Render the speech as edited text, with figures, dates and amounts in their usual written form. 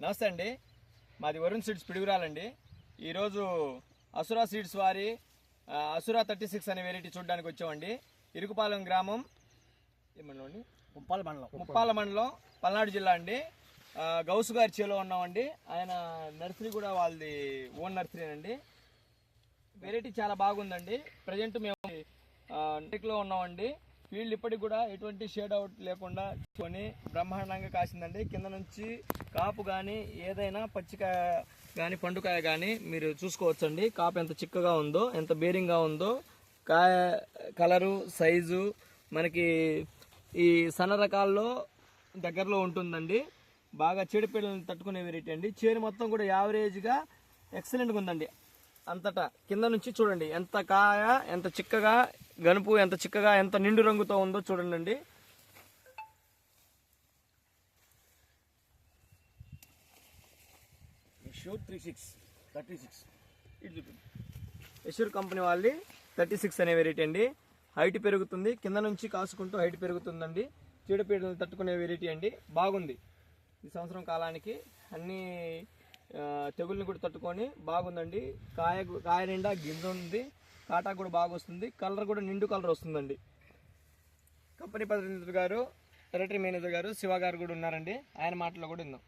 నమస్తే అండి, మాది వరుణ్ సీడ్స్ పిడుగురాలండి. ఈరోజు అసురా సీడ్స్ వారి అసురా 36 అనే వెరైటీ చూడడానికి వచ్చామండి. ఇరుకుపాలెం గ్రామం ఏమన్నాండి, ముప్పాల మండలం, పల్నాడు జిల్లా అండి. గౌసు గారి చేలో ఉన్నామండి. ఆయన నర్సరీ కూడా వాళ్ళది ఓన్ నర్సరీ అండి. వెరైటీ చాలా బాగుందండి. ప్రజెంట్ మేము ఇంటిలో ఉన్నామండి. ఫీల్డ్ ఇప్పటికి కూడా ఎటువంటి షేడ్ అవుట్ లేకుండా కొని బ్రహ్మాండంగా కాసిందండి. కింద నుంచి కాపు కానీ ఏదైనా పచ్చికాయ కానీ పండుకాయ కానీ మీరు చూసుకోవచ్చండి. కాపు ఎంత చిక్కగా ఉందో, ఎంత బేరింగ్గా ఉందో, కాయ కలరు సైజు మనకి ఈ సన్న రకాల్లో దగ్గరలో ఉంటుందండి. బాగా చీడపీడలను తట్టుకునే వెరైటీ అండి. చేను మొత్తం కూడా యావరేజ్గా ఎక్సలెంట్గా ఉందండి. అంతటా కింద నుంచి చూడండి ఎంత కాయ ఎంత చిక్కగా, గనుపు ఎంత చిక్కగా, ఎంత నిండు రంగుతో ఉందో చూడండి. యశూర్ కంపెనీ వాళ్ళది 36 అనే వెరైటీ అండి. హైట్ పెరుగుతుంది, కింద నుంచి కాసుకుంటూ హైట్ పెరుగుతుందండి. చీడపీడలను తట్టుకునే వెరైటీ అండి. బాగుంది. ఈ సంవత్సరం కాలానికి అన్ని తెగుళ్ళని కూడా తట్టుకొని బాగుందండి. కాయ నిండా గింజ ఉంది, కాటా కూడా బాగా వస్తుంది, కలర్ కూడా నిండు కలర్ వస్తుందండి. కంపెనీ ప్రతినిధి గారు, టెరిటరీ మేనేజర్ గారు శివ గారు కూడా ఉన్నారండి. ఆయన మాటలో కూడా విందాం.